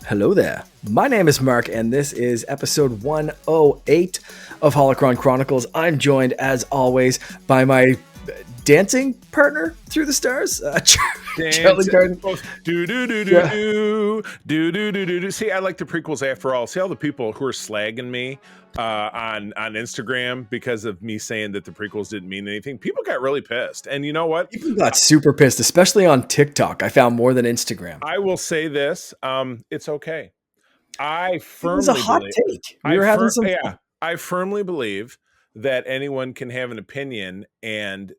Hello there. My name is Mark, and this is episode 108 of Holocron Chronicles. I'm joined, as always, by my dancing partner through the stars, Charlie Garden. See, I like the prequels after all. See all the people who are slagging me on Instagram because of me saying that the prequels didn't mean anything. People got really pissed, and you know what? People got super pissed, especially on TikTok. I found more than Instagram. I will say this: it's okay. It was a hot take. We were having some fun. I firmly believe that anyone can have an opinion, and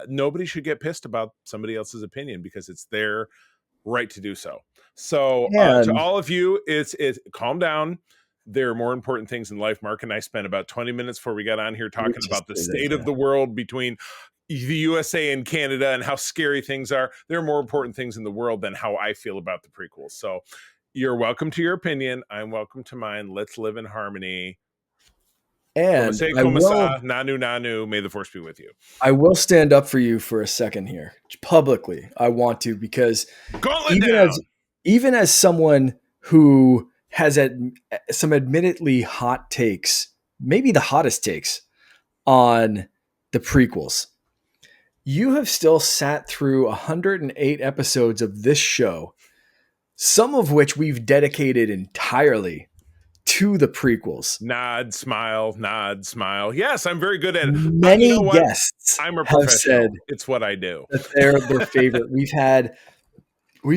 nobody should get pissed about somebody else's opinion because it's their right to do so. So to all of you, it's calm down. There are more important things in life. Mark and I spent about 20 minutes before we got on here talking about the state of the world between the USA and Canada and how scary things are. There are more important things in the world than how I feel about the prequels. So you're welcome to your opinion. I'm welcome to mine. Let's live in harmony. And Nanu, may the force be with you. I will stand up for you for a second here. Publicly, I want to, because even as someone who has some admittedly hot takes, maybe the hottest takes on the prequels, you have still sat through 108 episodes of this show, some of which we've dedicated entirely to the prequels. Nod, smile. Yes, I'm very good at it. Many guests I'm a have professional. said it's what I do. That they're their favorite. We've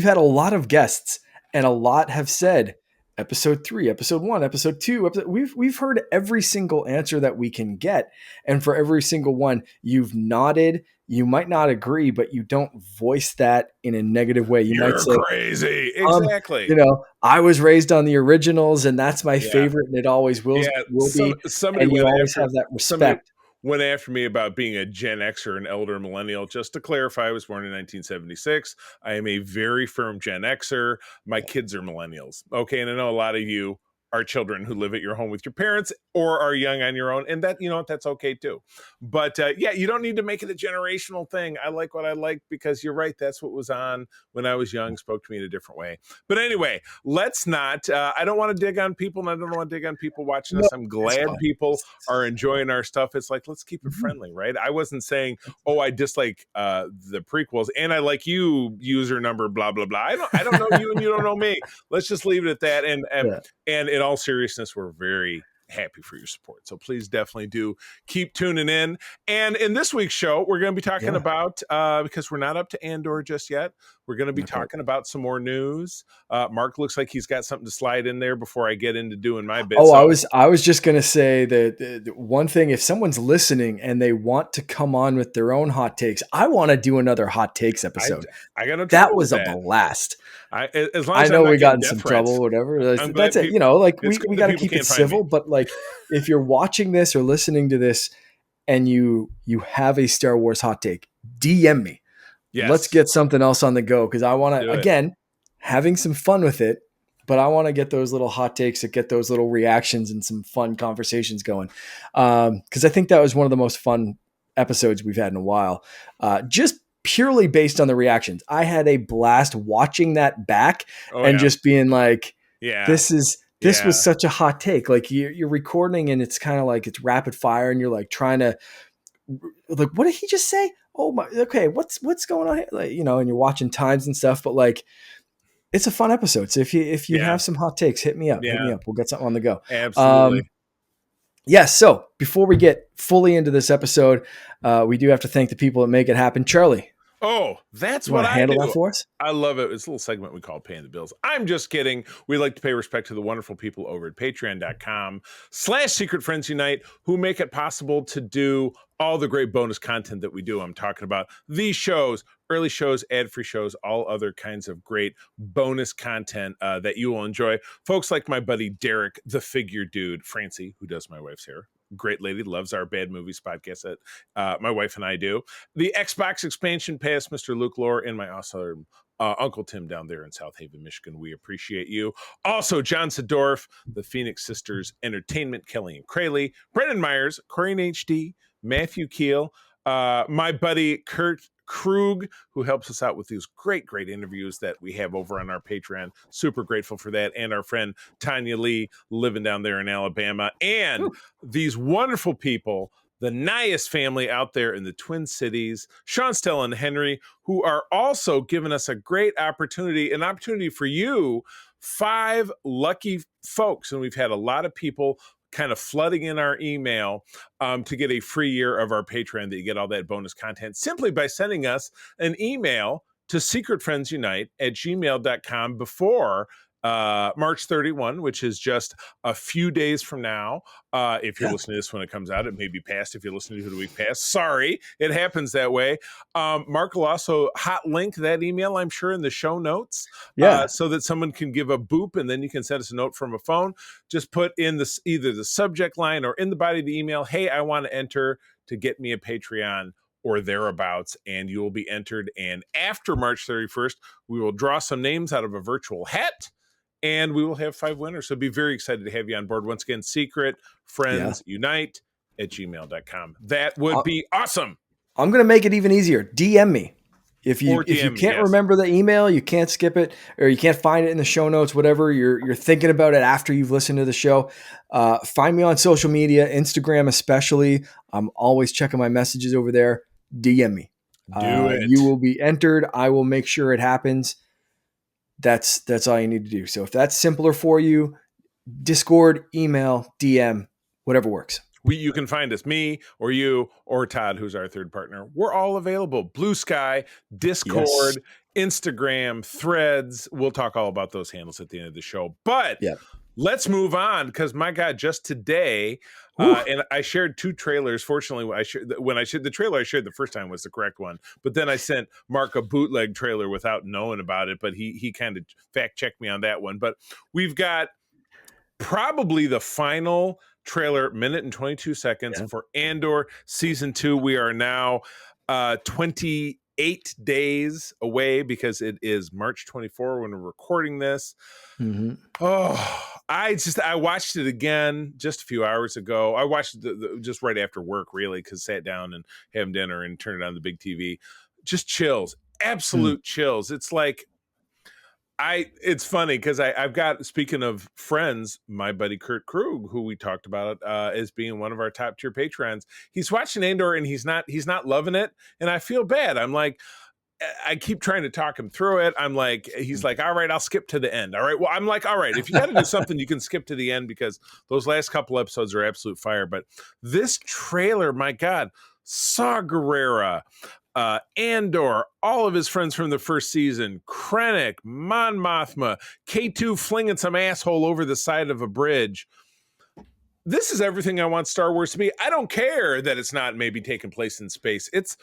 had a lot of guests, and a lot have said episode 3, episode 1, episode 2. We've heard every single answer that we can get, and for every single one, you've nodded. You might not agree, but you don't voice that in a negative way. You're might say, crazy. Exactly. I was raised on the originals, and that's my favorite, and it always will be. Somebody and you always have that respect. Went after me about being a Gen Xer, an elder millennial. Just to clarify, I was born in 1976. I am a very firm Gen Xer. My kids are millennials. Okay, and I know a lot of you are children who live at your home with your parents or are young on your own. And that, that's okay too. But you don't need to make it a generational thing. I like what I like because you're right. That's what was on when I was young, spoke to me in a different way. But anyway, let's not, I don't want to dig on people, and I don't want to dig on people watching us. I'm glad people are enjoying our stuff. It's like, let's keep it friendly, right? I wasn't saying, I dislike the prequels and I like you, user number, blah, blah, blah. I don't know you and you don't know me. Let's just leave it at that. And in all seriousness, we're very happy for your support. So please definitely do keep tuning in. And in this week's show, we're going to be talking about, because we're not up to Andor just yet, we're going to be talking about some more news. Mark looks like he's got something to slide in there before I get into doing my bit. I was just going to say that one thing, if someone's listening and they want to come on with their own hot takes, I want to do another hot takes episode. I got that was a blast. As long as I know we got in some trouble, whatever. That's it. We got to keep it civil. But if you're watching this or listening to this and you have a Star Wars hot take, DM me. Yes. Let's get something else on the go, because I want to, again, having some fun with it, but I want to get those little hot takes, get those little reactions and some fun conversations going. Because I think that was one of the most fun episodes we've had in a while. Just purely based on the reactions. I had a blast watching that back just being like, this was such a hot take. Like you're recording and it's kind of like it's rapid fire and you're like trying to, like, what did he just say? Oh my, okay. What's going on here? And you're watching times and stuff, but it's a fun episode. So if you have some hot takes, hit me up. We'll get something on the go. Absolutely. So before we get fully into this episode, we do have to thank the people that make it happen. Charlie. Oh, that's what I handle do. That for us? I love it. It's a little segment we call Paying the Bills. I'm just kidding. We like to pay respect to the wonderful people over at patreon.com/Secret Friends Unite who make it possible to do all the great bonus content that we do. I'm talking about these shows, early shows, ad-free shows, all other kinds of great bonus content that you will enjoy. Folks like my buddy Derek, the figure dude, Francie, who does my wife's hair. Great lady, loves our Bad Movies podcast that my wife and I do. The Xbox expansion pass, Mr. Luke Lore, and my awesome Uncle Tim down there in South Haven, Michigan. We appreciate you. Also, John Sedorf, the Phoenix Sisters Entertainment, Kelly and Crayley, Brendan Myers, Corinne HD, Matthew Keel, my buddy Kurt Krug, who helps us out with these great interviews that we have over on our Patreon. Super grateful for that. And our friend Tanya Lee, living down there in Alabama. And these wonderful people, the Nias family out there in the Twin Cities, Sean, Stella, and Henry, who are also giving us a great opportunity, an opportunity for you, 5 lucky folks. And we've had a lot of people kind of flooding in our email to get a free year of our Patreon, that you get all that bonus content simply by sending us an email to secretfriendsunite@gmail.com before March 31, which is just a few days from now. If you're listening to this when it comes out, it may be past. If you're listening to it the week past, sorry, it happens that way. Mark will also hot link that email, I'm sure, in the show notes, so that someone can give a boop, and then you can send us a note from a phone. Just put in either the subject line or in the body of the email, hey, I want to enter to get me a Patreon or thereabouts, and you will be entered. And after March 31st, we will draw some names out of a virtual hat, and we will have 5 winners. So be very excited to have you on board. Once again, secretfriendsunite@gmail.com. That would be awesome. I'm going to make it even easier. DM me. If you can't remember the email, you can't skip it, or you can't find it in the show notes, whatever, you're thinking about it after you've listened to the show, find me on social media, Instagram especially. I'm always checking my messages over there. DM me. Do it. You will be entered. I will make sure it happens. That's all you need to do. So if that's simpler for you, Discord, email, DM, whatever works. You can find us, me or you or Todd, who's our third partner. We're all available. Blue Sky, Discord, Instagram, Threads. We'll talk all about those handles at the end of the show. But let's move on, because my God, just today, and I shared 2 trailers. Fortunately, the trailer I shared the first time was the correct one, but then I sent Mark a bootleg trailer without knowing about it. But he kind of fact checked me on that one. But we've got probably the final trailer, minute and 22 seconds for Andor season 2. We are now 28 days away, because it is March 24 when we're recording this. Oh, I watched it again just a few hours ago. I watched it just right after work, really, because sat down and had dinner and turned it on the big TV. Just chills, absolute chills. It's like, it's funny because I've got, speaking of friends, my buddy Kurt Krug, who we talked about as being one of our top tier patrons. He's watching Andor and he's not loving it, and I feel bad. I'm like, I keep trying to talk him through it. I'm like, he's like, all right, I'll skip to the end. All right. Well, I'm like, all right, if you got to do something, you can skip to the end, because those last couple episodes are absolute fire. But this trailer, my God, Saw Gerrera, Andor, all of his friends from the first season, Krennic, Mon Mothma, K2 flinging some asshole over the side of a bridge. This is everything I want Star Wars to be. I don't care that it's not maybe taking place in space. It's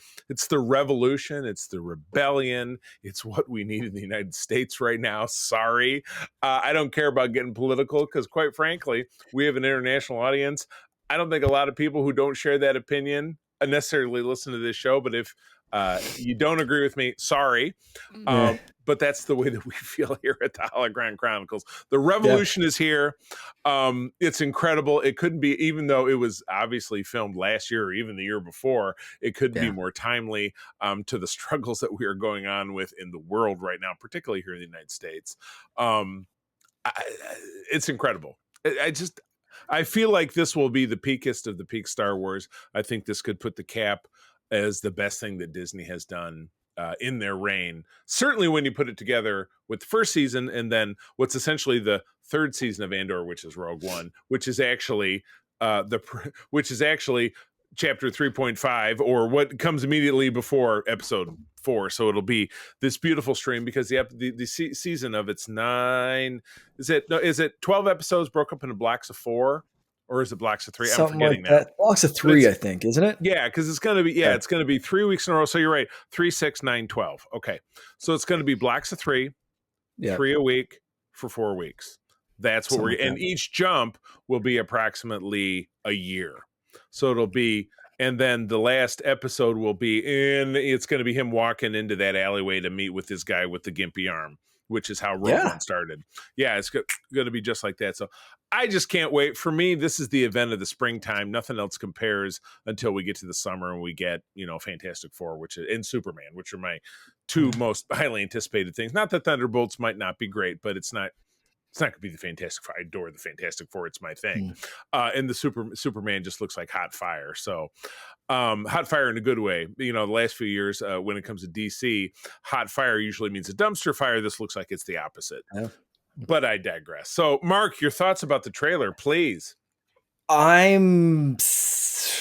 the revolution. It's the rebellion. It's what we need in the United States right now. Sorry. I don't care about getting political, because quite frankly, we have an international audience. I don't think a lot of people who don't share that opinion necessarily listen to this show, but if you don't agree with me, sorry. But that's the way that we feel here at the Holocron Chronicles. The revolution is here. It's incredible. It couldn't be, even though it was obviously filmed last year or even the year before, it couldn't be more timely to the struggles that we are going on with in the world right now, particularly here in the United States. It's incredible. I feel like this will be the peakest of the peak Star Wars. I think this could put the cap as the best thing that Disney has done in their reign. Certainly when you put it together with the first season and then what's essentially the third season of Andor, which is Rogue One, which is actually chapter 3.5, or what comes immediately before episode 4. So it'll be this beautiful stream, because the season of it's 9. Is it 12 episodes broke up into blocks of 4? Or is it blocks of 3? Something I'm forgetting like that. Blocks of 3, I think, isn't it? Yeah, because it's going to be it's going to be 3 weeks in a row. So you're right, 3, 6, 9, 12. Okay, so it's going to be blocks of 3, 3 a week for 4 weeks. That's what and each jump will be approximately a year. So it'll be, and then the last episode will be it's going to be him walking into that alleyway to meet with this guy with the gimpy arm. which is how Rogue Yeah. One started. Yeah, it's going to be just like that. So I just can't wait. For me, this is the event of the springtime. Nothing else compares until we get to the summer and we get, Fantastic Four, and Superman, which are my two most highly anticipated things. Not that Thunderbolts might not be great, but it's not going to be the Fantastic Four. I adore the Fantastic Four. It's my thing. And the Superman just looks like hot fire. So hot fire in a good way. The last few years, when it comes to DC, hot fire usually means a dumpster fire. This looks like it's the opposite. Yeah. But I digress. So, Mark, your thoughts about the trailer, please. I'm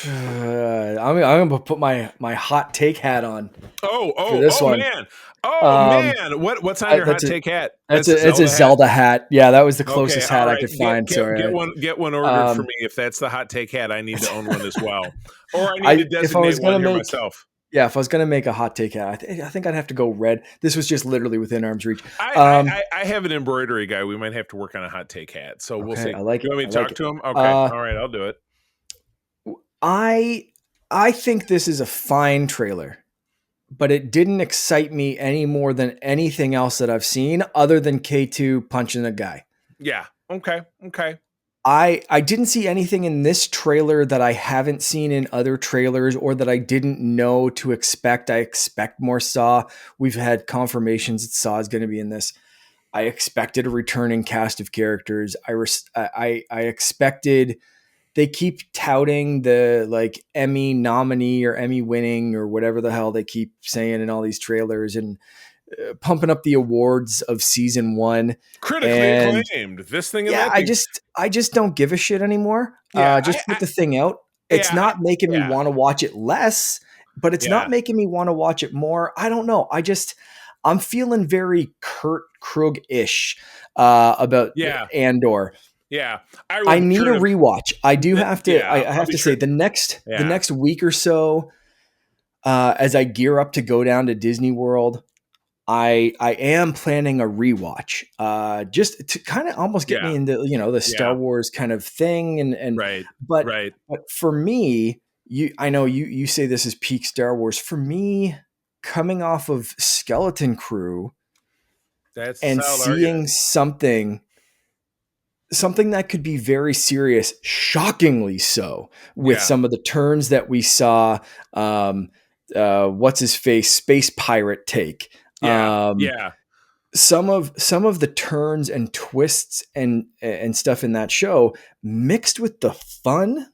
gonna put my hot take hat on. Oh, man. What's on your hot take hat? It's a Zelda hat. Yeah, that was the closest hat I could find. Get one ordered for me. If that's the hot take hat, I need to own one as well. Or I need to designate one here myself. Yeah, if I was going to make a hot take hat, I think I'd have to go red. This was just literally within arm's reach. I have an embroidery guy. We might have to work on a hot take hat. So we'll see. I like you it. Want me to talk to him? Okay. All right, I'll do it. I think this is a fine trailer, but it didn't excite me any more than anything else that I've seen other than K2 punching a guy. Yeah. Okay. I didn't see anything in this trailer that I haven't seen in other trailers or that I didn't know to expect. I expect more Saw. We've had confirmations that Saw is going to be in this. I expected a returning cast of characters. I expected. They keep touting the Emmy nominee or Emmy winning or whatever the hell they keep saying in all these trailers and pumping up the awards of season 1. Critically acclaimed. This thing. Yeah, I just don't give a shit anymore. Yeah, just put the thing out. It's not making me want to watch it less, but it's not making me want to watch it more. I don't know. I'm feeling very Kurt Krug-ish about Andor. Yeah, I need a rewatch. I do have to. I have to say the next week or so, as I gear up to go down to Disney World, I am planning a rewatch, just to kind of almost get me into the Star Wars kind of thing, but for me, I know you say this is peak Star Wars. For me, coming off of Skeleton Crew, and seeing something that could be very serious, shockingly so, with some of the turns that we saw. What's his face? Space pirate take. Some of the turns and twists and stuff in that show mixed with the fun,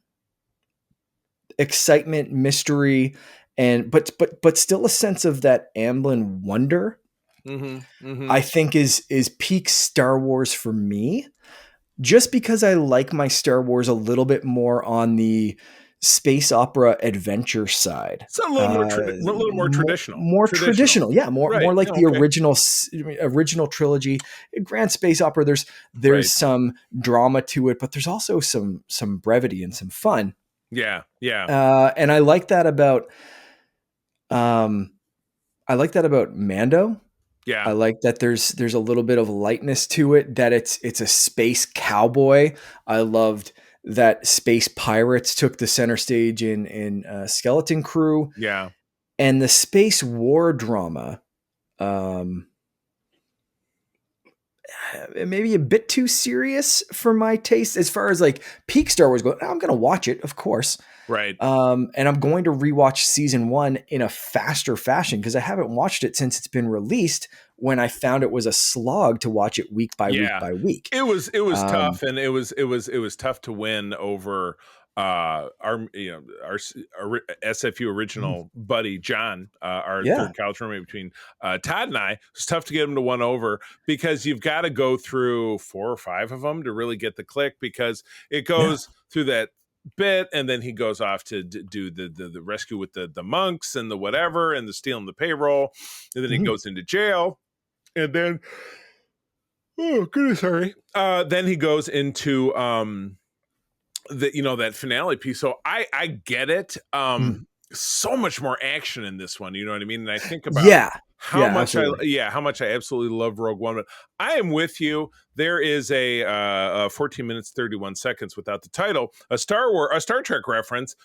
excitement, mystery, and but still a sense of that Amblin wonder. I think is peak Star Wars for me, just because I like my Star Wars a little bit more on the space opera adventure side. It's a little more traditional. More traditional. Yeah. More like the original trilogy. Grand space opera. There's some drama to it, but there's also some brevity and some fun. Yeah. And I like that about Mando. Yeah. I like that there's a little bit of lightness to it, that it's a space cowboy. I loved that space pirates took the center stage in Skeleton Crew. Yeah. And the space war drama, maybe a bit too serious for my taste as far as peak Star Wars goes. I'm going to watch it, of course. Right. And I'm going to rewatch season 1 in a faster fashion because I haven't watched it since it's been released, when I found it was a slog to watch it week by week by week. It was tough, and it was tough to win over our SFU original buddy John, our third couch roommate between Todd and I. It's tough to get him to win over because you've got to go through 4 or 5 of them to really get the click, because it goes through that bit, and then he goes off to do the rescue with the monks and the whatever and the stealing the payroll, and then he goes into jail, and then then he goes into that finale piece. So I get it. So much more action in this one, you know what I mean? And I think about how much I absolutely love Rogue One. But I am with you. There is a 14 minutes 31 seconds without the title, a Star Trek reference.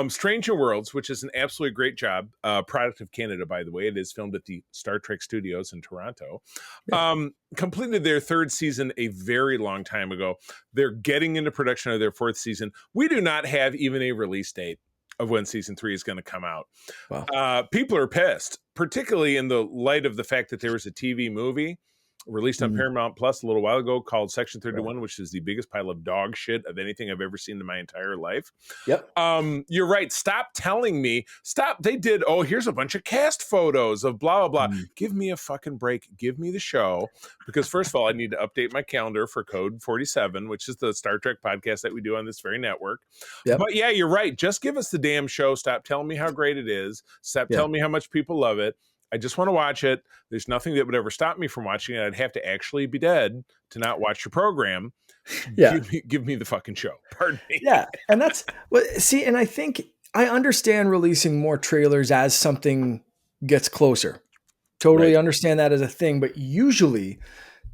Stranger Worlds, which is an absolutely great job, product of Canada, by the way. It is filmed at the Star Trek Studios in Toronto. Yeah. Completed their third season a very long time ago. They're getting into production of their fourth season. We do not have even a release date of when season 3 is going to come out. Wow. People are pissed, particularly in the light of the fact that there was a TV movie released on Paramount Plus a little while ago called Section 31, which is the biggest pile of dog shit of anything I've ever seen in my entire life. Yep. You're right. Stop telling me. Stop. They did. Oh, here's a bunch of cast photos of blah, blah, blah. Give me a fucking break. Give me the show. Because first of all, I need to update my calendar for Code 47, which is the Star Trek podcast that we do on this very network. Yep. But yeah, you're right. Just give us the damn show. Stop telling me how great it is. Stop telling me how much people love it. I just want to watch it. There's nothing that would ever stop me from watching it. I'd have to actually be dead to not watch your program. Yeah. Give me the fucking show. Pardon me. Yeah. And that's see, and I think I understand releasing more trailers as something gets closer. Totally understand that as a thing. But usually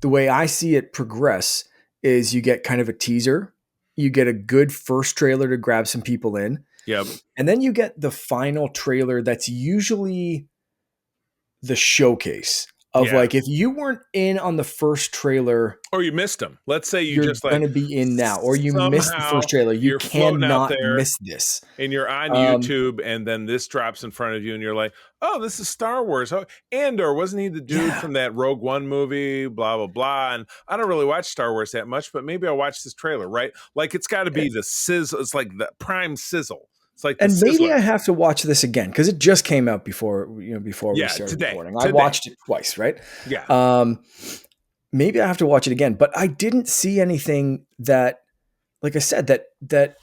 the way I see it progress is you get kind of a teaser. You get a good first trailer to grab some people in. Yep. And then you get the final trailer that's usually the showcase of like, if you weren't in on the first trailer or you missed them, let's say you're just going to be in now, or you missed the first trailer, you cannot miss this. And you're on YouTube and then this drops in front of you and you're like, oh, this is Star Wars. Oh, Andor, wasn't he the dude from that Rogue One movie, blah, blah, blah. And I don't really watch Star Wars that much, but maybe I'll watch this trailer, right? Like it's got to be the sizzle. It's like the prime sizzle. It's like and maybe I have to watch this again because it just came out before we started recording. I watched it twice, right? Yeah. Maybe I have to watch it again, but I didn't see anything that, like I said, that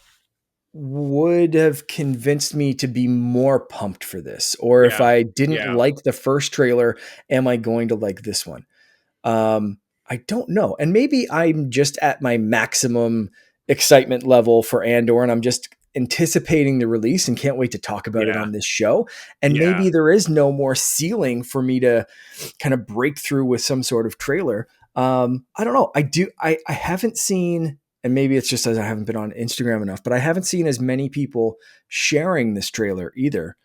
would have convinced me to be more pumped for this. Or if I didn't like the first trailer, am I going to like this one? I don't know. And maybe I'm just at my maximum excitement level for Andor and I'm just anticipating the release and can't wait to talk about it on this show. And maybe there is no more ceiling for me to kind of break through with some sort of trailer. I don't know. I haven't seen, and maybe it's just as I haven't been on Instagram enough, but I haven't seen as many people sharing this trailer either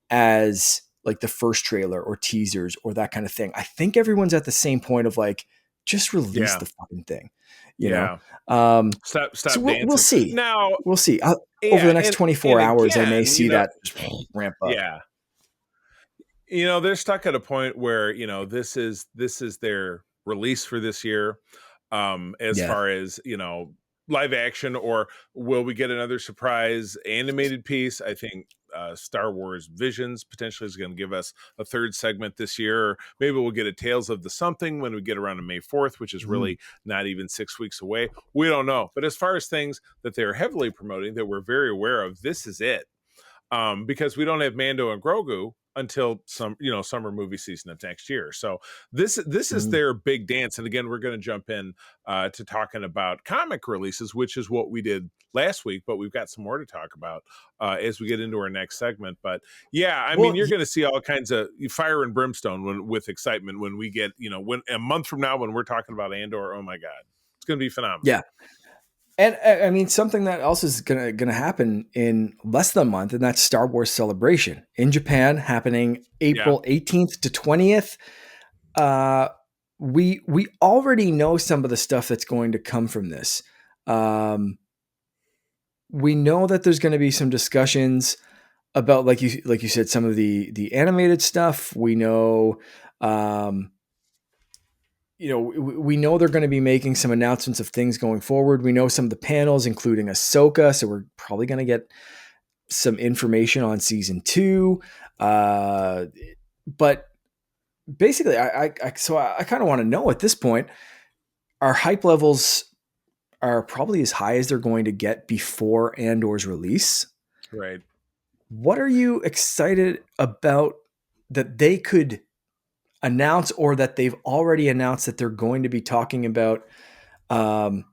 as like the first trailer or teasers or that kind of thing. I think everyone's at the same point of like, just release the fucking thing. You know? Stop so dancing. We'll see. Now we'll see. Over the next 24 hours, I may see that ramp up. Yeah. They're stuck at a point where, this is their release for this year. As far as, live action, or will we get another surprise animated piece? I think Star Wars Visions potentially is going to give us a third segment this year. Or maybe we'll get a Tales of the Something when we get around to May 4th, which is really not even 6 weeks away. We don't know. But as far as things that they're heavily promoting that we're very aware of, this is it. Because we don't have Mando and Grogu until summer movie season of next year. So this is their big dance. And again, we're going to jump in to talking about comic releases, which is what we did last week, but we've got some more to talk about as we get into our next segment. But yeah, I mean, you're going to see all kinds of fire and brimstone with excitement when we get, when a month from now, when we're talking about Andor, oh my God, it's going to be phenomenal. Yeah. And I mean, something that else is gonna happen in less than a month, and that's Star Wars Celebration in Japan, happening April 18th to 20th. We already know some of the stuff that's going to come from this. We know that there's going to be some discussions about, like you said, some of the animated stuff. We know. We know they're going to be making some announcements of things going forward. We know some of the panels, including Ahsoka. So we're probably going to get some information on season 2. But basically, I kind of want to know at this point, our hype levels are probably as high as they're going to get before Andor's release. Right. What are you excited about that they could announce, or that they've already announced that they're going to be talking about on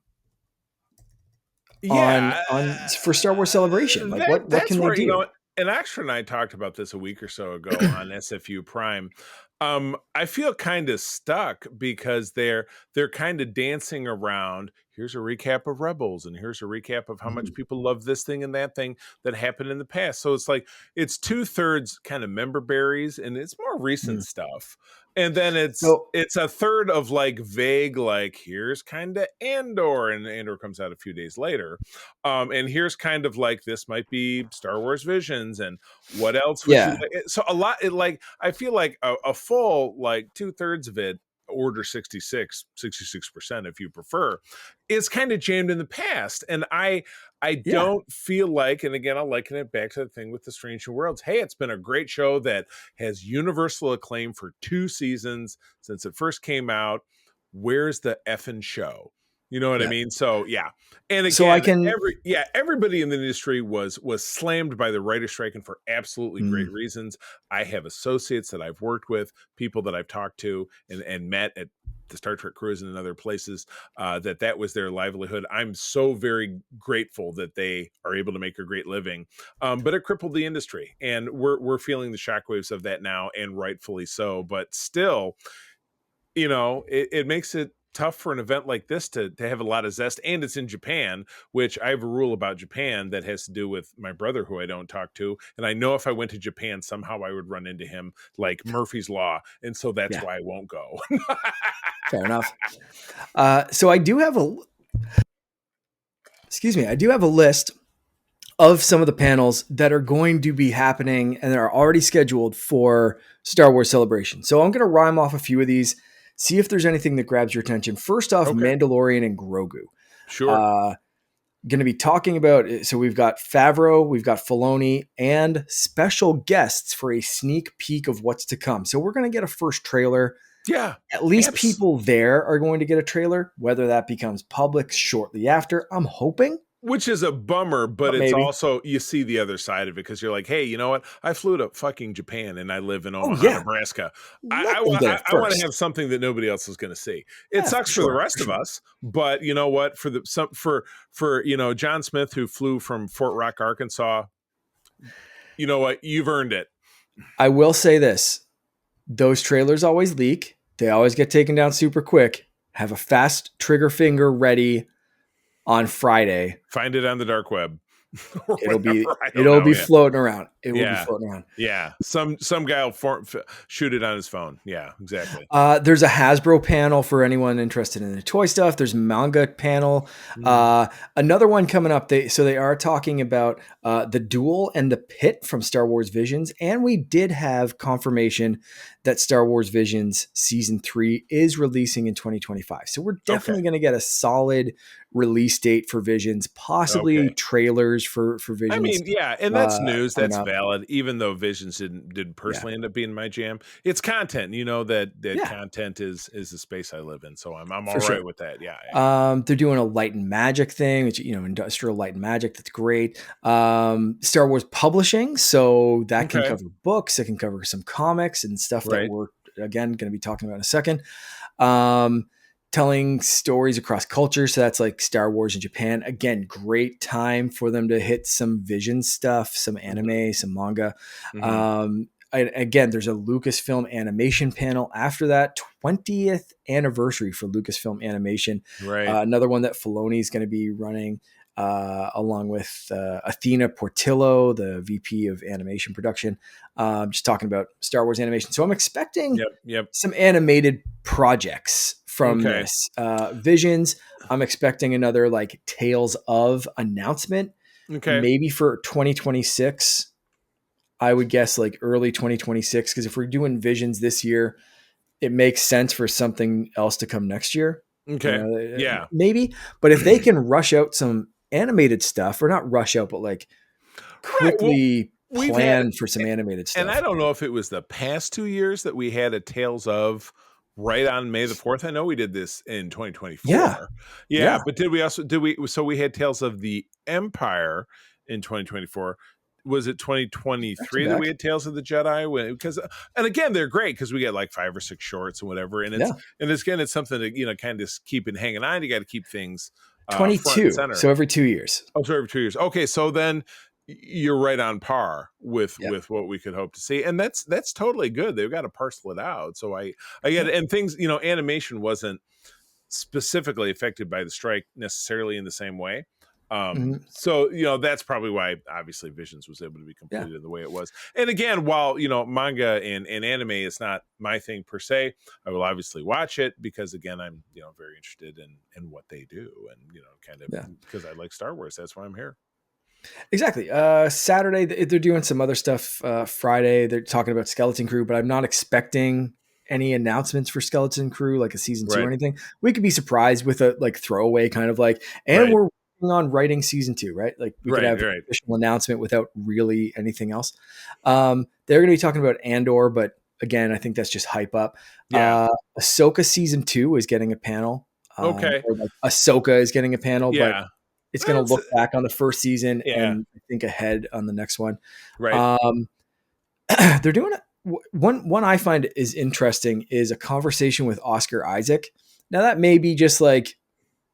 for Star Wars Celebration? Like what can they do? And Extra and I talked about this a week or so ago on SFU Prime. I feel kind of stuck because they're kind of dancing around. Here's a recap of Rebels, and here's a recap of how much people love this thing and that thing that happened in the past. So it's like it's 2/3 kind of member berries, and it's more recent stuff. And then So it's a third of like vague, like here's kind of Andor, and Andor comes out a few days later. And here's kind of like this might be Star Wars Visions, and what else would you yeah, like? So a lot, like I feel like a full like 2/3 of it, order 66% if you prefer, is kind of jammed in the past. And I yeah, don't feel like, and again, I'll liken it back to the thing with the Strange New Worlds. Hey, it's been a great show that has universal acclaim for 2 seasons since it first came out. Where's the effing show? You know what I yeah. mean? So yeah. And So I again, can. everybody in the industry was slammed by the writer strike, and for absolutely great Mm, reasons. I have associates that I've worked with, people that I've talked to and met at the Star Trek cruise and in other places, that was their livelihood. I'm so very grateful that they are able to make a great living, but it crippled the industry, and we're feeling the shockwaves of that now, and rightfully so. But still, it makes it tough for an event like this to have a lot of zest, and it's in Japan, which I have a rule about Japan that has to do with my brother, who I don't talk to, and I know if I went to Japan somehow I would run into him, like Murphy's Law, and so that's yeah, why I won't go. fair enough. So I do have a. Excuse me. I do have a list of some of the panels that are going to be happening and that are already scheduled for Star Wars Celebration. So I'm going to rhyme off a few of these, see if there's anything that grabs your attention. First off, Okay, Mandalorian and Grogu. sure. Uh, going to be talking about, so we've got Favreau, we've got Filoni, and special guests for a sneak peek of what's to come. So we're going to get a first trailer. Yeah, At least abs- people there are going to get a trailer. Whether that becomes public shortly after, I'm hoping. which is a bummer, but But it's maybe. also, you see the other side of it, because you're like, hey, you know what? I flew to fucking Japan and I live in Oh Omaha, yeah, Nebraska. let them get it I want to first. have something that nobody else is going to see. It Yeah, sucks for the for rest of sure. us, but you know what? For John Smith, who flew from Fort Rock, Arkansas, you know what? You've earned it. I will say this: those trailers always leak. They always get taken down super quick. Have a fast trigger finger ready on Friday. Find it on the dark web or It'll whatever. be I don't it'll know. be Yeah. floating around. It will be Yeah. floating around. Yeah. Some guy will shoot it on his phone. Yeah, exactly. There's a Hasbro panel for anyone interested in the toy stuff. There's manga panel. Another one coming up. They are talking about the Duel and the Pit from Star Wars Visions, and we did have confirmation that Star Wars Visions Season 3 is releasing in 2025. So we're definitely Okay. going to get a solid release date for Visions, possibly Okay. trailers for Visions. I mean, yeah, and that's news. Coming That's up. valid. Even though Visions didn't Yeah. personally end up being my jam, it's content. You know that Yeah. content is the space I live in. So I'm all For right sure. with that. Yeah. They're doing a light and magic thing, which, industrial light and magic. That's great. Star Wars publishing. So that can Okay. cover books. It can cover some comics and stuff that Right. we're, again, going to be talking about in a second. Telling stories across cultures. So that's like Star Wars in Japan. Again, great time for them to hit some Vision stuff, some anime, some manga. Mm-hmm. Again, there's a Lucasfilm animation panel after that, 20th anniversary for Lucasfilm animation. Right. Another one that Filoni is going to be running, along with Athena Portillo, the VP of animation production, just talking about Star Wars animation. So I'm expecting Yep. some animated projects from Okay. this. Visions, I'm expecting another like Tales of announcement, Okay. maybe for 2026. I would guess like early 2026, because if we're doing Visions this year, it makes sense for something else to come next year. Okay. Yeah. Maybe. But if they can rush out some animated stuff, or not rush out, but like Right. Well, quickly we've had, plan for some animated stuff. and I don't know if it was the past 2 years that we had a Tales of right on May the 4th. I know we did this in 2024. Yeah. But so we had Tales of the Empire in 2024. Was it Back to 2023 that we back. had Tales of the Jedi? Because, and again, they're great because we get like 5 or 6 shorts and whatever. And it's something to, kind of keep it hanging on. You got to keep things front and 22. center. So every 2 years. Oh, so every 2 years. Okay. So then you're right on par with Yeah. what we could hope to see, and that's totally good. They've got to parcel it out. So I get it. And things, animation wasn't specifically affected by the strike necessarily in the same way. So that's probably why obviously Visions was able to be completed in the way it was. And again, while manga and anime is not my thing per se, I will obviously watch it because again I'm very interested in what they do, and kind of because I like Star Wars. That's why I'm here. Exactly. Saturday they're doing some other stuff. Friday they're talking about Skeleton Crew, but I'm not expecting any announcements for Skeleton Crew, like a season 2 or anything. We could be surprised with a like throwaway kind of like, and we're working on writing season 2, right? Like we could have an official announcement without really anything else. They're going to be talking about Andor, but again, I think that's just hype up. Ahsoka season 2 is getting a panel. Or like Ahsoka is getting a panel, but it's going to look back on the first season and I think ahead on the next one. Right. They're doing it. One I find is interesting is a conversation with Oscar Isaac. Now that may be just like,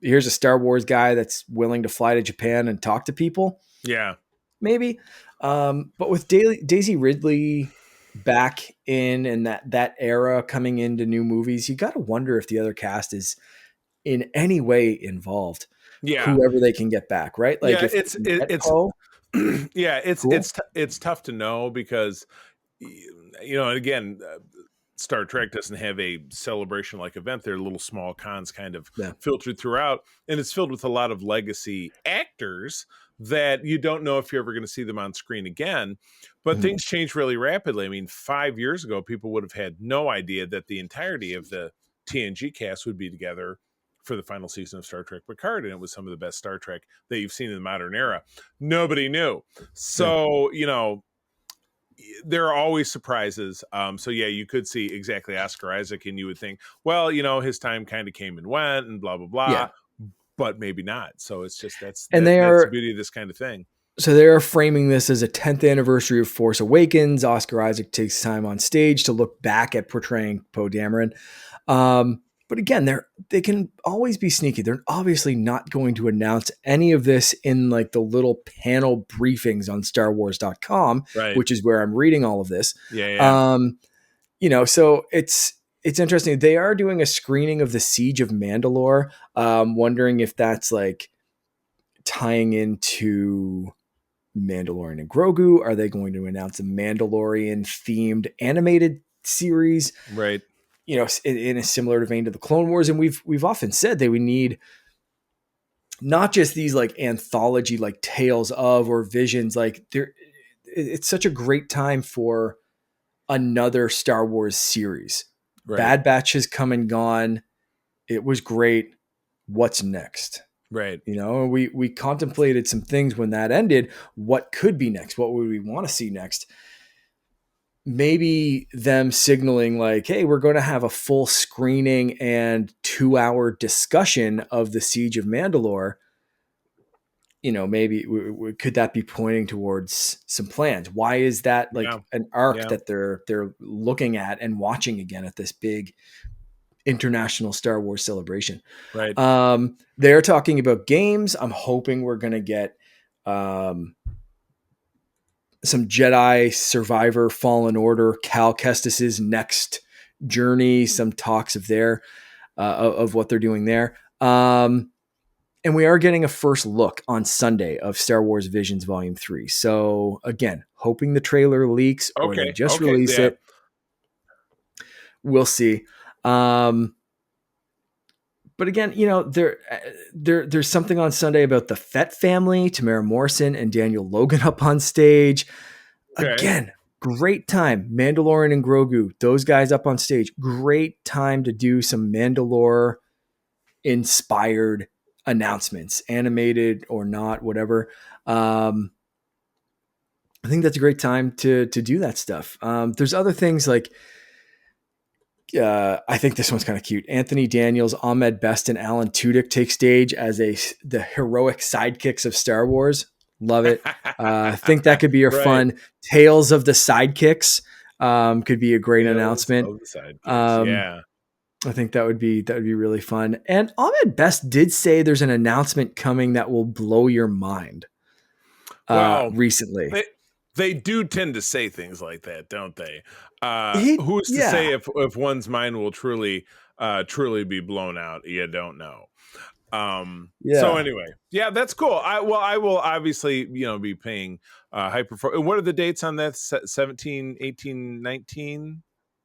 here's a Star Wars guy that's willing to fly to Japan and talk to people. Yeah, maybe. But with Daisy Ridley back in and that era coming into new movies, you got to wonder if the other cast is in any way involved. Yeah, whoever they can get back, right? Like if it's it's tough to know because again, Star Trek doesn't have a celebration like event. They're little small cons kind of filtered throughout, and it's filled with a lot of legacy actors that you don't know if you're ever going to see them on screen again. But things change really rapidly. I mean, 5 years ago, people would have had no idea that the entirety of the TNG cast would be together for the final season of Star Trek Picard, and it was some of the best Star Trek that you've seen in the modern era. Nobody knew. So, there are always surprises. So yeah, you could see exactly Oscar Isaac and you would think, well, his time kind of came and went and blah, blah, blah, but maybe not. So it's just, that's the beauty of this kind of thing. So they're framing this as a 10th anniversary of Force Awakens. Oscar Isaac takes time on stage to look back at portraying Poe Dameron. But again, they can always be sneaky. They're obviously not going to announce any of this in like the little panel briefings on StarWars.com, which is where I'm reading all of this. So it's interesting. They are doing a screening of the Siege of Mandalore. Wondering if that's like tying into Mandalorian and Grogu. Are they going to announce a Mandalorian themed animated series? Right. In a similar vein to the Clone Wars. And we've often said that we need not just these like anthology, like tales of, or visions, like it's such a great time for another Star Wars series. Bad Batch has come and gone. It was great. What's next? Right. We contemplated some things when that ended. What could be next? What would we want to see next? Maybe them signaling like, hey, we're going to have a full screening and 2-hour discussion of the Siege of Mandalore. Maybe could that be pointing towards some plans? Why is that like an arc that they're looking at and watching again at this big international Star Wars celebration? Right. They're talking about games. I'm hoping we're going to get some Jedi Survivor Fallen Order, Cal Kestis's next journey, some talks of of what they're doing there. And we are getting a first look on Sunday of Star Wars Visions Volume 3. So again, hoping the trailer leaks or they just release it. We'll see. But again, there's something on Sunday about the Fett family, Tamara Morrison and Daniel Logan up on stage. Again, great time. Mandalorian and Grogu, those guys up on stage. Great time to do some Mandalore inspired announcements, animated or not, whatever. I think that's a great time to do that stuff. There's other things like, I think this one's kind of cute. Anthony Daniels, Ahmed Best, and Alan Tudyk take stage as the heroic sidekicks of Star Wars. Love it. I think that could be a fun Tales of the Sidekicks. Could be a great announcement. I think that would be really fun. And Ahmed Best did say there's an announcement coming that will blow your mind. Well, recently. they do tend to say things like that, don't they? Who's to Yeah. say if one's mind will truly be blown out? You don't know. So Yeah. anyway, yeah, that's cool. I will obviously, be paying hyper. What are the dates on that? 17, 18, 19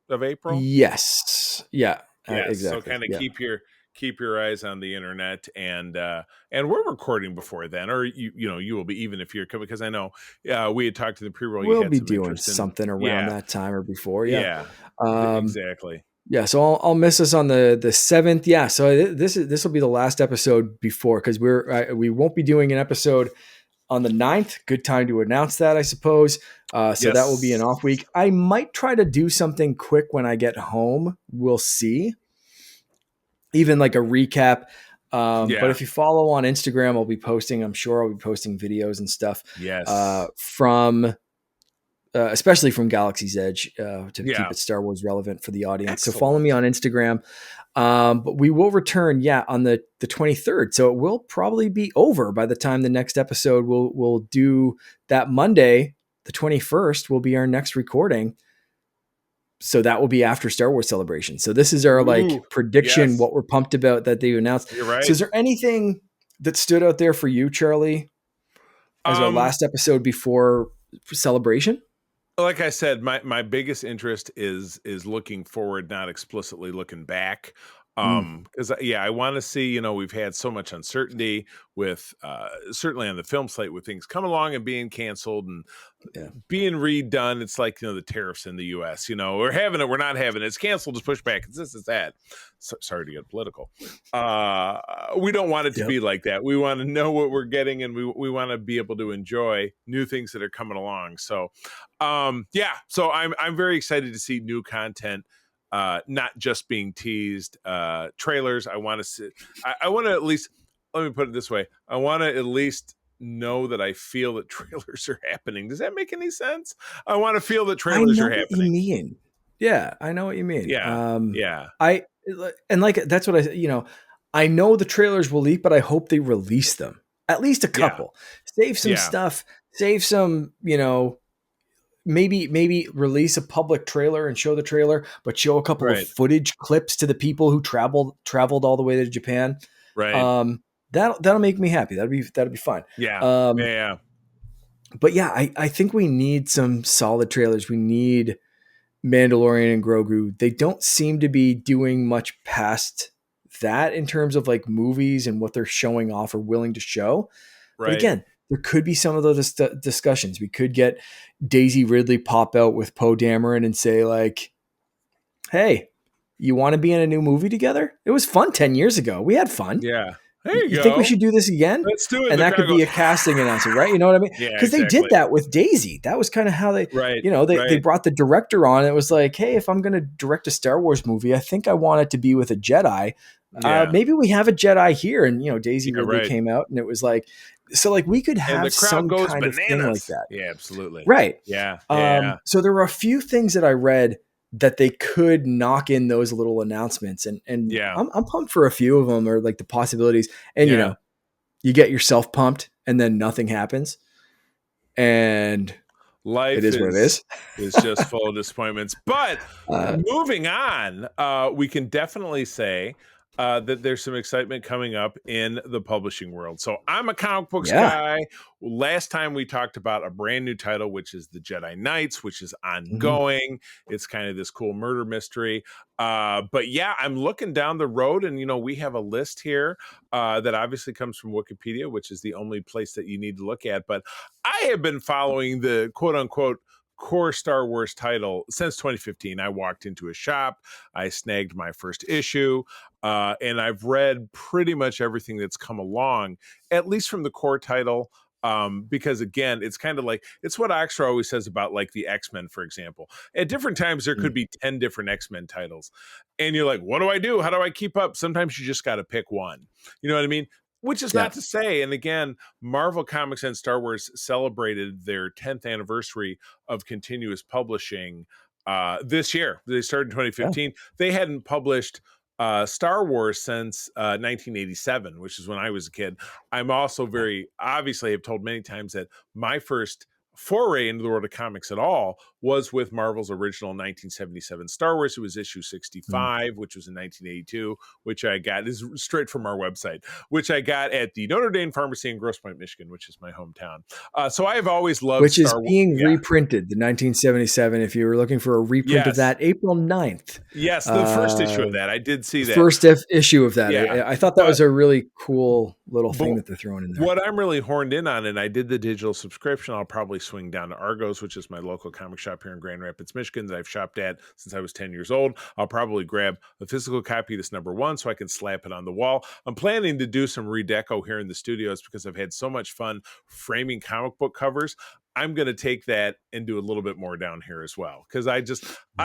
of April? Yes. Yeah. Yes. So Exactly. kind of Yeah. keep your eyes on the internet, and we're recording before then, or you will be, even if you're coming, because I know we had talked to the pre-roll. You We'll had be some doing interest in, something around yeah, that time or before. Yeah. yeah, Um, exactly. yeah. So I'll miss us on the 7th. Yeah. So this will be the last episode before, because we won't be doing an episode on the 9th. Good time to announce that, I suppose. So that will be an Yes. off week. I might try to do something quick when I get home. We'll see. Even like a recap. But Yeah. if you follow on Instagram, I'll be posting, I'm sure I'll be posting videos and stuff Yes. from especially from Galaxy's Edge, to keep Yeah. it Star Wars relevant for the audience. So follow me Excellent. on Instagram. But we will return, on the 23rd. So it will probably be over by the time the next episode. We'll do that Monday, the 21st will be our next recording. So that will be after Star Wars Celebration. So this is our like Ooh, prediction, yes, what we're pumped about that they announced. you're So right. is there anything that stood out there for you, Charlie, as our Um, last episode before Celebration? like I said, my biggest interest is looking forward, not explicitly looking back. Mm, Because I want to see, we've had so much uncertainty with certainly on the film slate, with things coming along and being canceled and yeah. being redone. It's like, the tariffs in the US, we're having it, we're not having it, it's canceled, it's pushed back, it's this, it's that. So, sorry to get political. We don't want it to Yep. be like that. We want to know what we're getting, and we want to be able to enjoy new things that are coming along. So so I'm very excited to see new content, not just being teased. Trailers, I want to see. I want to at least, let me put it this way, I want to at least know that I feel that trailers are happening. Does that make any sense? I want to feel that I trailers know are what you happening. mean. Yeah, I know what you mean. Yeah, yeah, I and like that's what I know the trailers will leak, but I hope they release them. At least a yeah, couple. Save some yeah. stuff, save some, maybe release a public trailer and show the trailer, but show a couple of Right, footage clips to the people who traveled all the way to Japan. right. Um, that'll make me happy. That'd be fine. Yeah, yeah, Um, yeah. but yeah, I think we need some solid trailers. We need Mandalorian and Grogu. They don't seem to be doing much past that in terms of like movies and what they're showing off or willing to show. But Right, again, there could be some of those discussions. We could get Daisy Ridley pop out with Poe Dameron and say like, "Hey, you want to be in a new movie together? It was fun 10 years ago. We had fun. yeah. There you You think we go. should do this again?" Let's do it. And The that could crowd be goes, a casting announcement, right? You know what I mean? yeah, Because they did exactly. that with Daisy. That was kind of how they, Right, they right. brought the director on. It was like, hey, if I'm going to direct a Star Wars movie, I think I want it to be with a Jedi. Yeah, Maybe we have a Jedi here. And, Daisy yeah, Ridley right. came out and it was like, so like we could And the have crowd some goes kind of thing like bananas. that. Yeah, absolutely. Right. Yeah, yeah, So there were a few things that I read that they could knock in those little announcements. And yeah, I'm pumped for a few of them, or like the possibilities. And, yeah. you get yourself pumped and then nothing happens. And it Life is what it is. is just full of disappointments. But uh, moving on, we can definitely say that there's some excitement coming up in the publishing world. So I'm a comic books yeah. guy. Last time we talked about a brand new title, which is the Jedi Knights, which is Mhm. ongoing. It's kind of this cool murder mystery. But yeah, I'm looking down the road, and we have a list here that obviously comes from Wikipedia, which is the only place that you need to look at. But I have been following the quote unquote core Star Wars title since 2015. I walked into a shop, I snagged my first issue, and I've read pretty much everything that's come along, at least from the core title. Because again, it's kind of like, it's what Oxford always says about like the X-Men, for example. At different times, there could Mm. be 10 different X-Men titles. And you're like, what do I do? How do I keep up? Sometimes you just got to pick one. You know what I mean? Which is Yeah. not to say, and again, Marvel Comics and Star Wars celebrated their 10th anniversary of continuous publishing this year. They started in Yeah. 2015. They hadn't published Star Wars since 1987, which is when I was a kid. I'm also very obviously have told many times that my first foray into the world of comics at all was with Marvel's original 1977 Star Wars. It was issue 65, which was in 1982, which I got is straight from our website, which I got at the Notre Dame Pharmacy in Grosse Pointe, Michigan, which is my hometown. So I have always loved which is Star Wars. being reprinted, the 1977. If you were looking for a reprint of that, April 9th. Yes, the first issue of that. I did see that. First issue of that. Yeah. I thought that was a really cool little thing that they're throwing in there. What I'm really horned in on, and I did the digital subscription, I'll probably swing down to Argos, which is my local comic shop here in Grand Rapids, Michigan, that I've shopped at since I was 10 years old. I'll probably grab a physical copy of this #1 so I can slap it on the wall. I'm planning to do some redeco here in the studios because I've had so much fun framing comic book covers. I'm going to take that and do a little bit more down here as well. Because I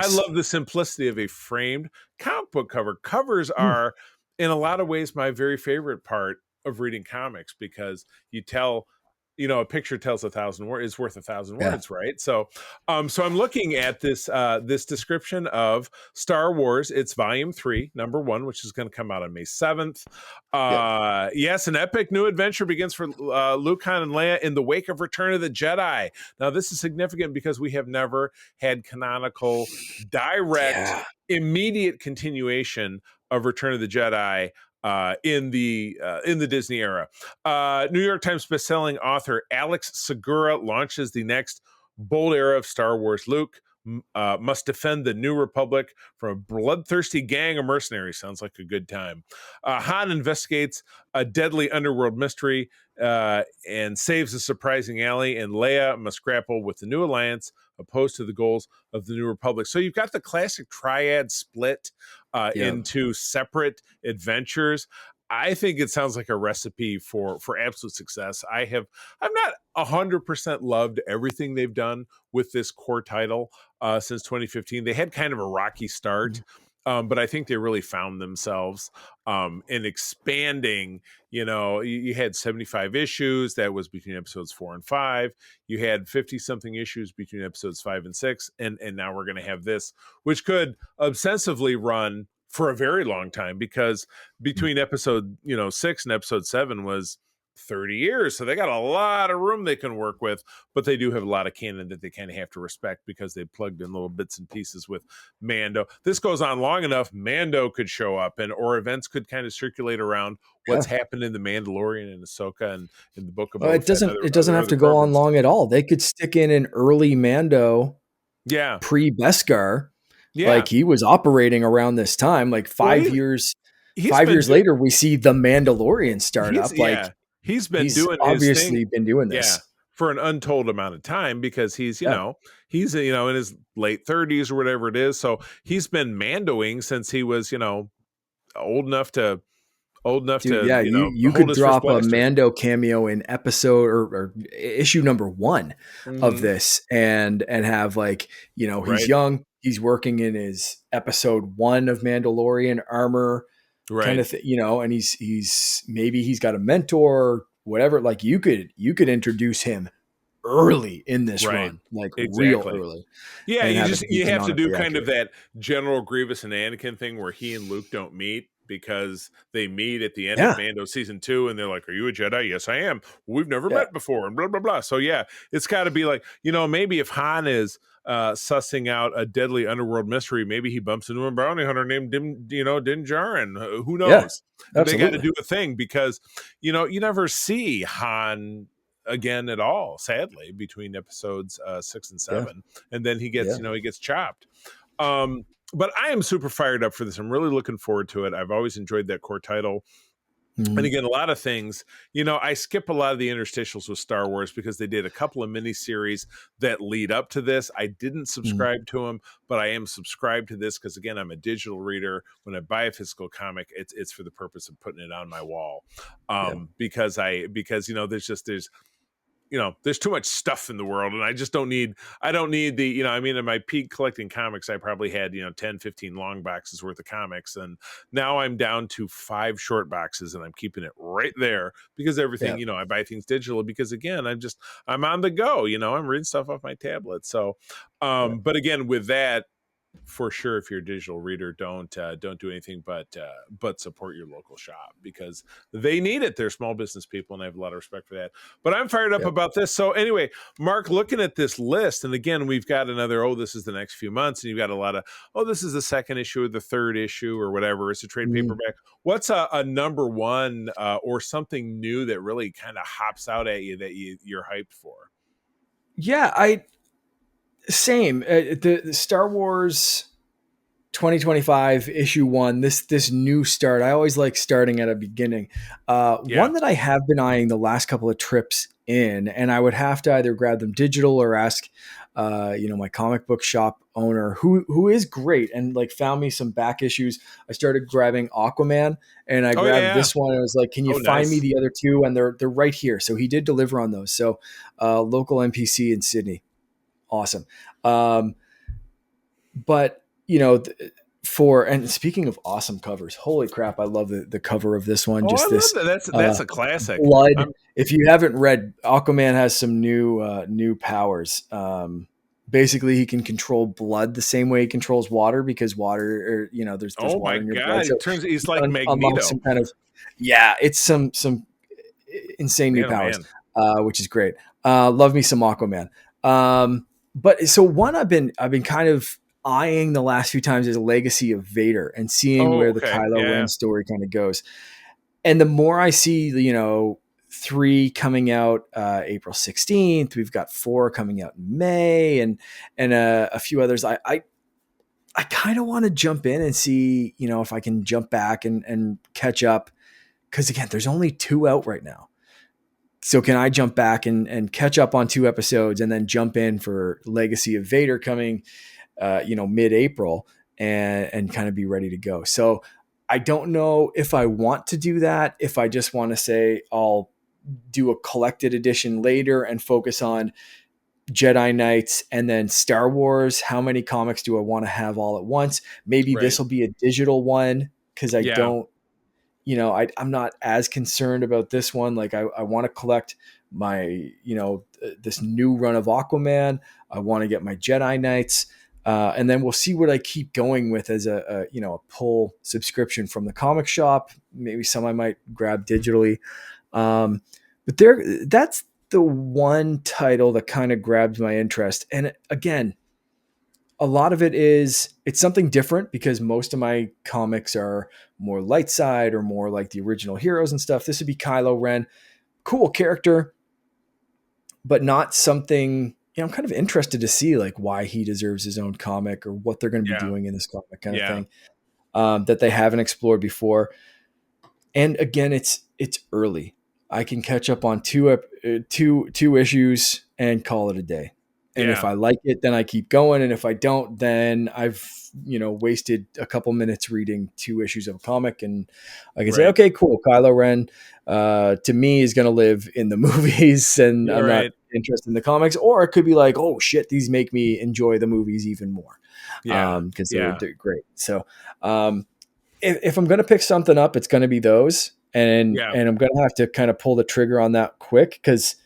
love the simplicity of a framed comic book cover. Covers are, in a lot of ways, my very favorite part of reading comics, because a picture tells 1,000 words, is worth 1,000 words, right? So I'm looking at this description of Star Wars. It's volume 3, #1, which is going to come out on May 7th. Yes, an epic new adventure begins for Luke, Han, and Leia in the wake of Return of the Jedi. Now, this is significant because we have never had canonical, direct, immediate continuation of Return of the Jedi in the Disney era. New York Times bestselling author Alex Segura launches the next bold era of Star Wars. Luke must defend the New Republic from a bloodthirsty gang of mercenaries. Sounds like a good time. Han investigates a deadly underworld mystery and saves a surprising ally, and Leia must grapple with the new alliance opposed to the goals of the New Republic. So you've got the classic triad split into separate adventures. I think it sounds like a recipe for absolute success. I've not 100% loved everything they've done with this core title since 2015. They had kind of a rocky start, but I think they really found themselves in expanding. You had 75 issues. That was between episodes 4 and 5. You had 50-something issues between episodes 5 and 6. And now we're going to have this, which could obsessively run for a very long time, because between episode 6 and episode 7 was 30 years. So they got a lot of room they can work with, but they do have a lot of canon that they kind of have to respect because they plugged in little bits and pieces with Mando. This goes on long enough, Mando could show up, or events could kind of circulate around what's happened in The Mandalorian and Ahsoka and in the Book of Boba Fett. It doesn't have to go on long at all. They could stick in an early Mando pre-Beskar. Like he was operating around this time, like 5 years. 5 years later, we see the Mandalorian start up. He's obviously been doing this for an untold amount of time, because he's he's in his late 30s or whatever it is. So he's been Mandoing since he was old enough to. You could drop a Mando cameo in episode or issue #1 of this, and have he's young. He's working in his episode 1 of Mandalorian armor, kind of and he's got a mentor, whatever. Like you could introduce him early in this run, real early. Yeah, you have to do kind of that General Grievous and Anakin thing where he and Luke don't meet, because they meet at the end of Mando season 2, and they're like, "Are you a Jedi?" "Yes, I am." "We've never met before," and blah blah blah. So it's got to be like, maybe if Han is sussing out a deadly underworld mystery, maybe he bumps into a bounty hunter named Din Djarin. Who knows? They got to do a thing, because you never see Han again at all, sadly, between episodes 6 and 7, and then he gets he gets chopped. But I am super fired up for this. I'm really looking forward to it. I've always enjoyed that core title. And again, a lot of things, I skip a lot of the interstitials with Star Wars because they did a couple of miniseries that lead up to this. I didn't subscribe to them, but I am subscribed to this because, again, I'm a digital reader. When I buy a physical comic, it's for the purpose of putting it on my wall. Because there's too much stuff in the world, and I don't need the, in my peak collecting comics, I probably had, 10, 15 long boxes worth of comics. And now I'm down to 5 short boxes, and I'm keeping it right there because everything, I buy things digital because, again, I'm on the go, I'm reading stuff off my tablet. So, but again, with that, for sure, if you're a digital reader, don't do anything but support your local shop, because they need it. They're small business people, and I have a lot of respect for that. But I'm fired up Yep. about this. So anyway, Mark, looking at this list, and again, we've got another, this is the next few months, and you've got a lot of, this is the second issue or the third issue or whatever. It's a trade paperback. What's a number one or something new that really kind of hops out at you that you're hyped for? Yeah, same. The Star Wars 2025 issue 1, this new start. I always like starting at a beginning. One that I have been eyeing the last couple of trips in, and I would have to either grab them digital or ask my comic book shop owner, who is great and like found me some back issues. I started grabbing Aquaman, and I grabbed this one. And I was like, can you find me the other two? And they're right here. So he did deliver on those. So local NPC in Sydney. Awesome. But and speaking of awesome covers, holy crap, I love the cover of this one. Just this, that's a classic. Blood. If you haven't read, Aquaman has some new powers. Basically, he can control blood the same way he controls water, because water, there's water in your blood. So he's like Magneto. Some kind of, it's some insane new powers, which is great. Love me some Aquaman. But so one I've been kind of eyeing the last few times is Legacy of Vader, and seeing where the Kylo Ren story kind of goes. And the more I see, 3 coming out April 16th, we've got 4 coming out in May, and a few others. I kind of want to jump in and see, if I can jump back and catch up, because again, there's only 2 out right now. So can I jump back and catch up on 2 episodes, and then jump in for Legacy of Vader coming, mid-April, and kind of be ready to go. So I don't know if I want to do that, if I just want to say I'll do a collected edition later and focus on Jedi Knights and then Star Wars. How many comics do I want to have all at once? Maybe this will be a digital one, because I don't, I'm not as concerned about this one. Like I want to collect my, this new run of Aquaman. I want to get my Jedi Knights. And then we'll see what I keep going with as a pull subscription from the comic shop. Maybe some I might grab digitally. But that's the one title that kind of grabbed my interest. And again, a lot of it's something different, because most of my comics are more light side or more like the original heroes and stuff. This would be Kylo Ren, cool character, but not something, I'm kind of interested to see like why he deserves his own comic, or what they're going to be doing in this comic kind of thing, that they haven't explored before. And again, it's early. I can catch up on two issues and call it a day. And if I like it, then I keep going. And if I don't, then I've, wasted a couple minutes reading 2 issues of a comic, and I can say, okay, cool. Kylo Ren, to me, is going to live in the movies, and I'm not interested in the comics. Or it could be like, oh shit, these make me enjoy the movies even more. Because they're great. So, if I'm going to pick something up, it's going to be those. And I'm going to have to kind of pull the trigger on that quick, because,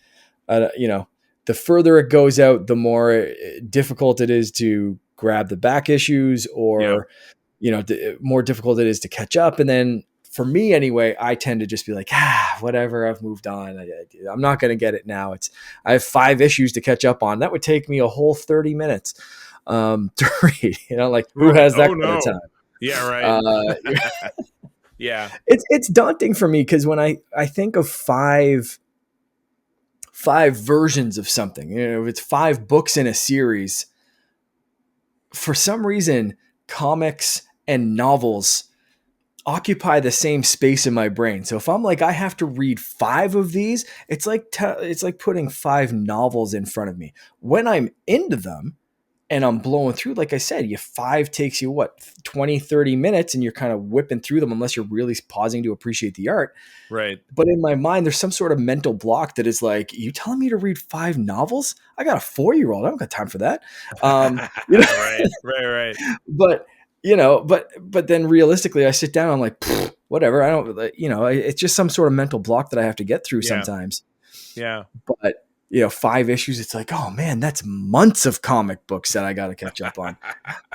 the further it goes out, the more difficult it is to grab the back issues, or, the more difficult it is to catch up. And then for me anyway, I tend to just be like, whatever, I've moved on. I'm not going to get it now. I have 5 issues to catch up on. That would take me a whole 30 minutes to read, like who has that kind of time? Yeah. Right. Yeah. It's daunting for me, because when I think of 5 versions of something, if it's 5 books in a series, for some reason, comics and novels occupy the same space in my brain. So if I'm like, I have to read 5 of these, it's like putting 5 novels in front of me. When I'm into them and I'm blowing through, like I said, 5 takes you 20, 30 minutes, and you're kind of whipping through them, unless you're really pausing to appreciate the art. Right. But in my mind, there's some sort of mental block that is like, you telling me to read 5 novels? I got a 4-year-old. I don't got time for that. Right. But then realistically, I sit down, I'm like, whatever. I don't, it's just some sort of mental block that I have to get through sometimes. Yeah. But 5 issues. It's like, oh man, that's months of comic books that I got to catch up on.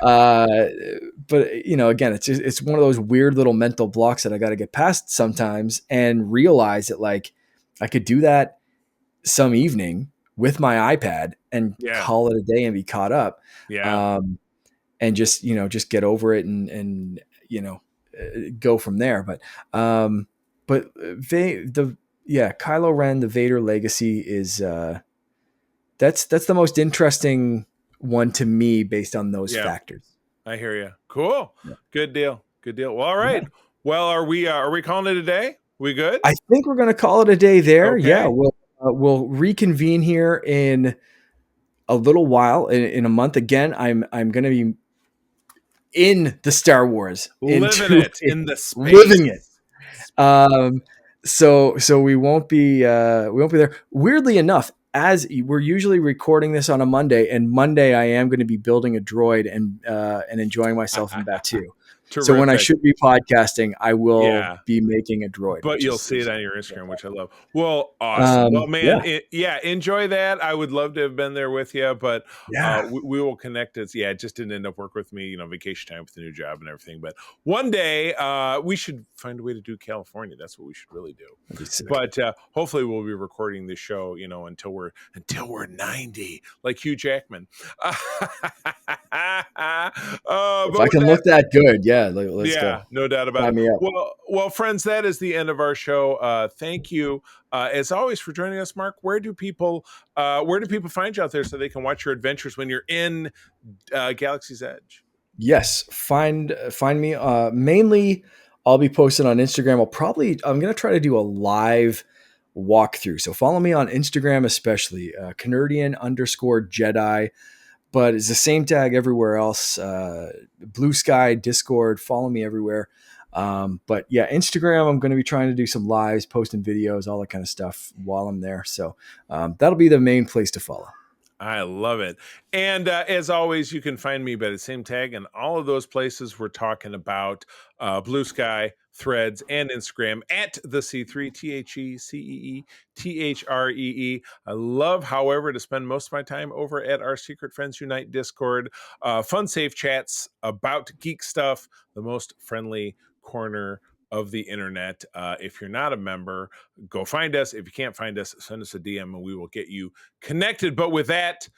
But again, it's one of those weird little mental blocks that I got to get past sometimes and realize that like I could do that some evening with my iPad and call it a day and be caught up. And just get over it and go from there. But Kylo Ren, the Vader legacy is that's the most interesting one to me based on those factors. I hear you. Cool. Yeah. Good deal. Well, all right. Yeah. Well, are we calling it a day? We good? I think we're going to call it a day there. Okay. Yeah. We'll reconvene here in a little while, in a month. Again, I'm going to be in the Star Wars, living it in the space, living it. So we won't be there. Weirdly enough, as we're usually recording this on a Monday, and Monday I am going to be building a droid and enjoying myself in Batuu. So when I should be podcasting, I will be making a droid. But you'll see it on your Instagram, which I love. Well, awesome. Well, man, enjoy that. I would love to have been there with you, but we will connect. It just didn't end up working with me, vacation time with the new job and everything. But one day we should find a way to do California. That's what we should really do. But hopefully we'll be recording this show, until we're 90, like Hugh Jackman. If I can look that good, let's go. No doubt about it. Well, friends, that is the end of our show. Thank you, as always, for joining us, Mark. Where do people find you out there so they can watch your adventures when you're in Galaxy's Edge? Yes, find me. Mainly, I'll be posting on Instagram. I'm going to try to do a live walkthrough. So follow me on Instagram, especially Canardian_Jedi. But it's the same tag everywhere else. Blue Sky, Discord, follow me everywhere. But Instagram, I'm going to be trying to do some lives, posting videos, all that kind of stuff while I'm there. So that'll be the main place to follow. I love it. And as always, you can find me by the same tag in all of those places we're talking about. Blue Sky, Threads, and Instagram at the C3, TheCeeThree. I love, however, to spend most of my time over at our Secret Friends Unite Discord. Fun, safe chats about geek stuff, the most friendly corner of the internet. If you're not a member, go find us. If you can't find us, send us a DM and we will get you connected. But with that,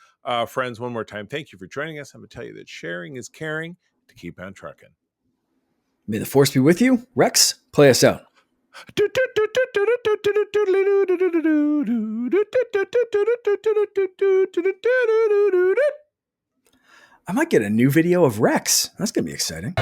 friends, one more time, thank you for joining us. I'm going to tell you that sharing is caring. To keep on trucking. May the force be with you. Rex, play us out. I might get a new video of Rex. That's going to be exciting.